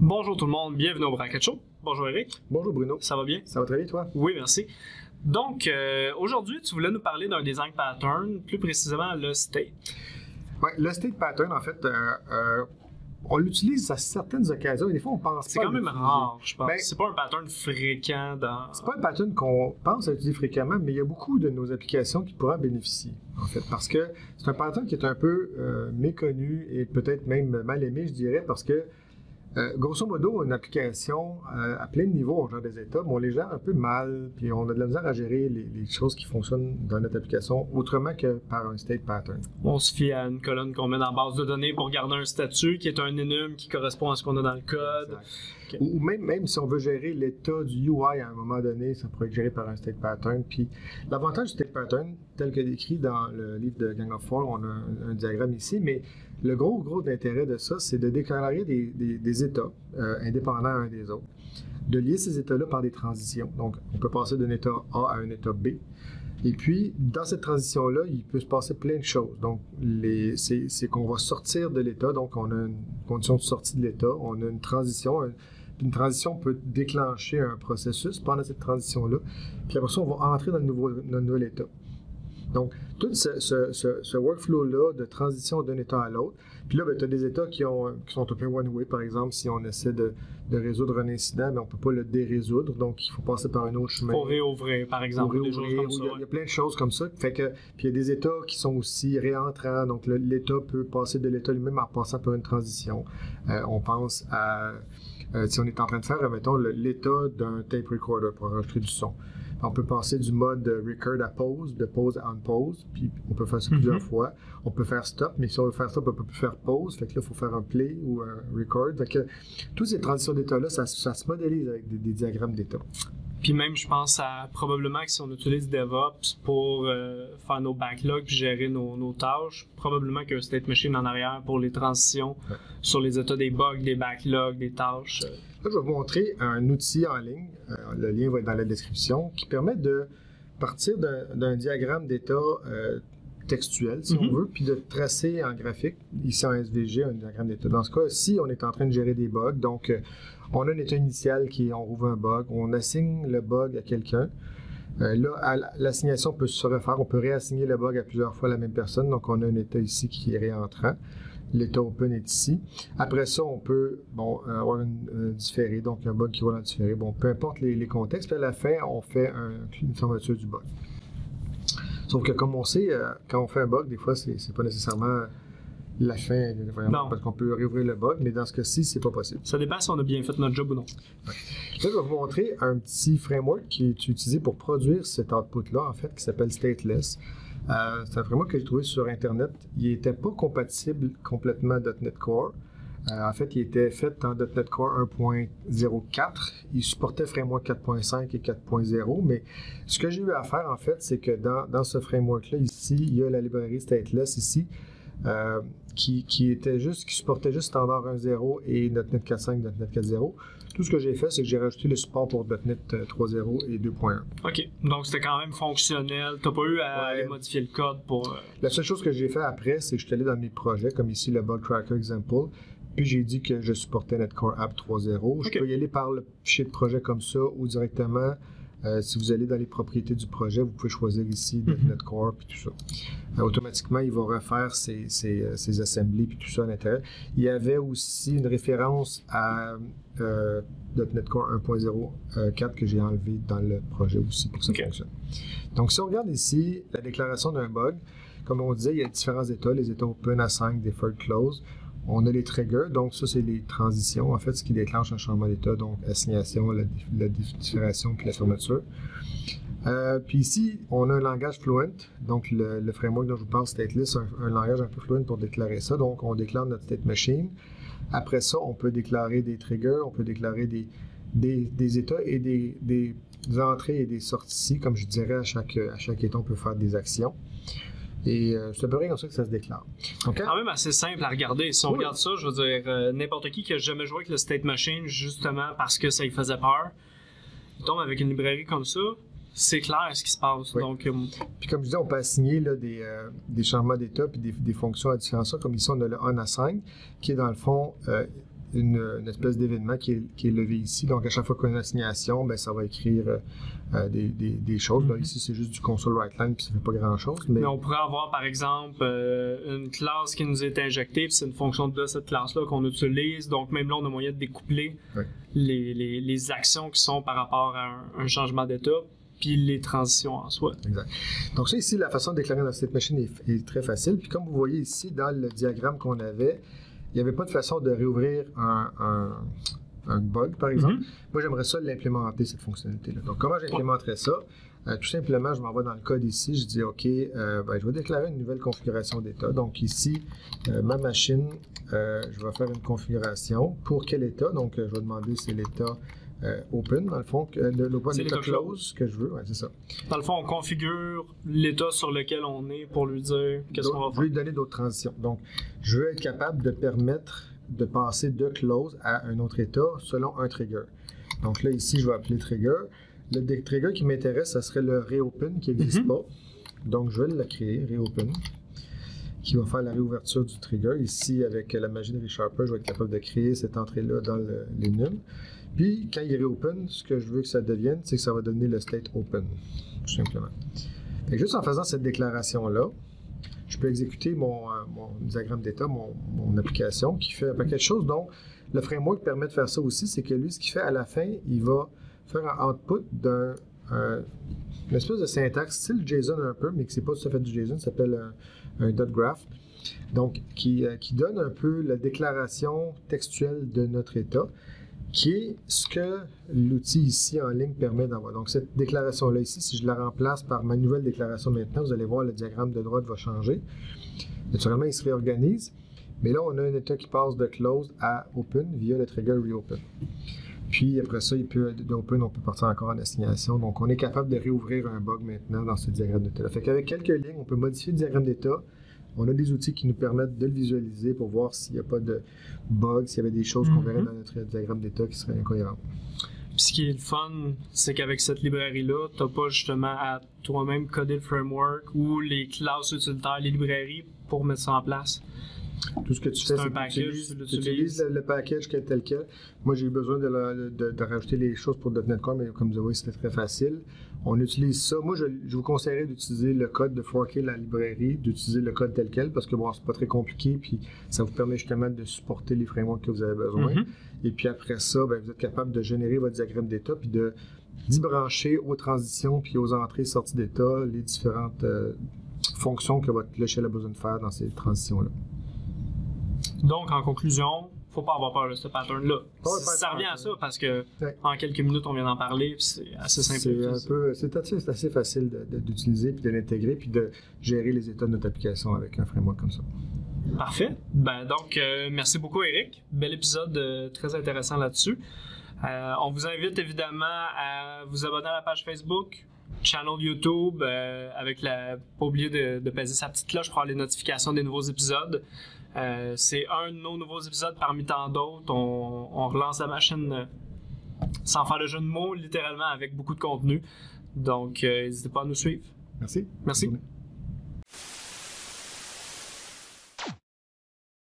Bonjour tout le monde, bienvenue au Bracket Show. Bonjour Eric. Bonjour Bruno. Ça va bien? Ça va très bien toi? Oui, merci. Donc, aujourd'hui, tu voulais nous parler d'un design pattern, plus précisément le state. Oui, le state pattern, en fait, on l'utilise à certaines occasions et des fois on pense C'est pas. quand même rare, je pense. Ben, c'est pas un pattern fréquent dans. C'est pas un pattern qu'on pense à utiliser fréquemment, mais il y a beaucoup de nos applications qui pourraient en bénéficier, en fait, parce que c'est un pattern qui est un peu méconnu et peut-être même mal aimé, je dirais, parce que grosso modo, une application à plein de niveaux, on gère des états, mais on les gère un peu mal, puis on a de la misère à gérer les choses qui fonctionnent dans notre application autrement que par un state pattern. On se fie à une colonne qu'on met dans la base de données pour garder un statut qui est un enum qui correspond à ce qu'on a dans le code. Okay. Ou même si on veut gérer l'état du UI à un moment donné, ça pourrait être géré par un state pattern. Puis l'avantage du state pattern, tel que décrit dans le livre de Gang of Four, on a un diagramme ici, mais le gros d'intérêt de ça, c'est de déclarer des états indépendants un des autres, de lier ces états-là par des transitions. Donc, on peut passer d'un état A à un état B. Et puis, dans cette transition-là, il peut se passer plein de choses. Donc, c'est qu'on va sortir de l'état, donc on a une condition de sortie de l'état, on a une transition. Une transition peut déclencher un processus pendant cette transition-là. Puis après ça, on va entrer dans le nouvel état. Donc, tout ce workflow-là de transition d'un état à l'autre. Puis là, tu as des états qui sont un peu one-way. Par exemple, si on essaie de résoudre un incident, mais on ne peut pas le dérésoudre. Donc, il faut passer par un autre chemin. Pour réouvrir, par exemple. Des choses comme ça, il y a plein de choses comme ça. Fait que, puis il y a des états qui sont aussi réentrants. Donc, l'état peut passer de l'état lui-même en passant par une transition. On pense à... si on est en train de faire, mettons, l'état d'un tape recorder pour enregistrer du son. On peut passer du mode record à pause, de pause à unpause, puis on peut faire ça plusieurs fois. On peut faire stop, mais si on veut faire stop, on peut plus faire pause. Fait que là, il faut faire un play ou un record. Fait que toutes ces transitions d'état-là, ça se modélise avec des diagrammes d'état. Puis même, je pense à probablement que si on utilise DevOps pour faire nos backlogs puis gérer nos tâches, probablement qu'un state machine en arrière pour les transitions sur les états des bugs, des backlogs, des tâches. Là, je vais vous montrer un outil en ligne, le lien va être dans la description, qui permet de partir d'un diagramme d'état textuel, si on veut, puis de tracer en graphique, ici en SVG, un diagramme d'état. Dans ce cas, si on est en train de gérer des bugs, donc on a un état initial on rouvre un bug, on assigne le bug à quelqu'un. Là, l'assignation peut se refaire, on peut réassigner le bug à plusieurs fois à la même personne, donc on a un état ici qui est réentrant. L'état open est ici. Après ça, on peut avoir un différé, donc un bug qui va dans le différé. Bon, peu importe les contextes, puis à la fin, on fait une fermeture du bug. Sauf que comme on sait, quand on fait un bug, des fois, c'est pas nécessairement la fin, vraiment, parce qu'on peut réouvrir le bug, mais dans ce cas-ci, c'est pas possible. Ça dépend si on a bien fait notre job ou non. Ouais. Là, je vais vous montrer un petit framework qui est utilisé pour produire cet output-là, en fait, qui s'appelle Stateless. C'est un framework que j'ai trouvé sur Internet. Il n'était pas compatible complètement .NET Core. En fait, il était fait en .NET Core 1.04. Il supportait Framework 4.5 et 4.0, mais ce que j'ai eu à faire, en fait, c'est que dans ce framework-là, ici, il y a la librairie Stateless, ici, qui supportait juste Standard 1.0 et .NET 4.5, .NET 4.0. Tout ce que j'ai fait, c'est que j'ai rajouté le support pour .NET 3.0 et 2.1. OK. Donc, c'était quand même fonctionnel. Tu n'as pas eu à aller modifier le code pour... La seule chose que j'ai fait après, c'est que je suis allé dans mes projets, comme ici le Bug Tracker Example, puis j'ai dit que je supportais NetCore App 3.0. Je peux y aller par le fichier de projet comme ça ou directement... si vous allez dans les propriétés du projet, vous pouvez choisir ici .NET Core puis tout ça. Automatiquement, il va refaire ses assemblies puis tout ça à l'intérieur. Il y avait aussi une référence à .NET Core 1.04 que j'ai enlevé dans le projet aussi pour que ça fonctionne. Donc, si on regarde ici la déclaration d'un bug, comme on disait, il y a différents états, les états open, assign, default, close. On a les triggers, donc ça, c'est les transitions, en fait, ce qui déclenche un changement d'état, donc assignation, la différation puis la fermeture. Puis ici, on a un langage Fluent, donc le framework dont je vous parle, Stateless, un langage un peu Fluent pour déclarer ça. Donc, on déclare notre state machine. Après ça, on peut déclarer des triggers, on peut déclarer des états et des entrées et des sorties, comme je dirais, à chaque état, on peut faire des actions. Et c'est à peu près comme ça que ça se déclare. Okay? Quand même assez simple à regarder. Si on regarde ça, je veux dire, n'importe qui a jamais joué avec le State Machine justement parce que ça lui faisait peur, il tombe avec une librairie comme ça, c'est clair ce qui se passe. Oui. Donc, puis comme je disais, on peut assigner là, des changements d'état puis des fonctions à différents sortes. Comme ici, on a le onAssign qui est dans le fond une espèce d'événement qui est levé ici. Donc, à chaque fois qu'on a une assignation, ben, ça va écrire des choses. Là, ici, c'est juste du console write-line, puis ça ne fait pas grand-chose. Mais on pourrait avoir, par exemple, une classe qui nous est injectée, puis c'est une fonction de cette classe-là qu'on utilise. Donc, même là, on a moyen de découpler les actions qui sont par rapport à un changement d'état, puis les transitions en soi. Exact. Donc ça ici, la façon de déclarer dans state machine est très facile. Puis comme vous voyez ici, dans le diagramme qu'on avait, il n'y avait pas de façon de réouvrir un bug, par exemple. Moi, j'aimerais ça l'implémenter, cette fonctionnalité-là. Donc comment j'implémenterais ça? Tout simplement, je m'en vais dans le code ici, je dis OK, je vais déclarer une nouvelle configuration d'état. Donc ici, ma machine, je vais faire une configuration. Pour quel état? Donc je vais demander c'est l'état open, dans le fond, l'état close que je veux, c'est ça. Dans le fond, on configure l'état sur lequel on est pour lui dire qu'est-ce qu'on va faire. Je vais lui donner d'autres transitions. Donc, je veux être capable de permettre de passer de close à un autre état selon un trigger. Donc là, ici, je vais appeler trigger. Le trigger qui m'intéresse, ça serait le reopen qui n'existe pas. Donc, je vais le créer, reopen, qui va faire la réouverture du trigger. Ici, avec la magie de ReSharper, je vais être capable de créer cette entrée-là dans les nums. Puis, quand il est reopen, ce que je veux que ça devienne, c'est que ça va donner le state open, tout simplement. Fait que juste en faisant cette déclaration-là, je peux exécuter mon diagramme d'état, mon application, qui fait un paquet de choses, dont le framework permet de faire ça aussi, c'est que lui, ce qu'il fait à la fin, il va faire un output d'une espèce de syntaxe, style JSON un peu, mais qui n'est pas tout à fait du JSON, ça s'appelle un dot graph. Donc, qui donne un peu la déclaration textuelle de notre état, qui est ce que l'outil ici en ligne permet d'avoir. Donc, cette déclaration-là ici, si je la remplace par ma nouvelle déclaration maintenant, vous allez voir, le diagramme de droite va changer. Naturellement, il se réorganise. Mais là, on a un état qui passe de close à open via le trigger reopen. Puis, après ça, d'open, on peut partir encore en assignation. Donc, on est capable de réouvrir un bug maintenant dans ce diagramme d'état. Fait qu'avec quelques lignes, on peut modifier le diagramme d'état. On a des outils qui nous permettent de le visualiser pour voir s'il n'y a pas de bugs, s'il y avait des choses qu'on verrait dans notre diagramme d'état qui seraient incohérentes. Puis ce qui est le fun, c'est qu'avec cette librairie-là, tu n'as pas justement à toi-même coder le framework ou les classes utilitaires, les librairies pour mettre ça en place. Tout ce que tu fais, c'est que tu utilises le package tel quel. Moi, j'ai eu besoin de rajouter les choses pour .NET Core, mais comme vous voyez, c'était très facile. On utilise ça. Moi, je vous conseillerais d'utiliser le code, de forker la librairie, d'utiliser le code tel quel, parce que bon, c'est pas très compliqué, puis ça vous permet justement de supporter les frameworks que vous avez besoin. Et puis après ça, vous êtes capable de générer votre diagramme d'état, puis d'y brancher aux transitions, puis aux entrées et sorties d'état, les différentes fonctions que votre logiciel a besoin de faire dans ces transitions-là. Donc, en conclusion, faut pas avoir peur de ce pattern-là. Ça revient à ça parce que en quelques minutes, on vient d'en parler, puis c'est assez simple. C'est assez facile d'utiliser, puis de l'intégrer, puis de gérer les états de notre application avec un framework comme ça. Parfait. Donc, merci beaucoup, Eric. Bel épisode très intéressant là-dessus. On vous invite évidemment à vous abonner à la page Facebook, channel YouTube, pas oublier de peser sa petite cloche pour avoir les notifications des nouveaux épisodes. C'est un de nos nouveaux épisodes parmi tant d'autres. On relance la machine sans faire de jeu de mots, littéralement, avec beaucoup de contenu. Donc, n'hésitez pas à nous suivre. Merci. Merci.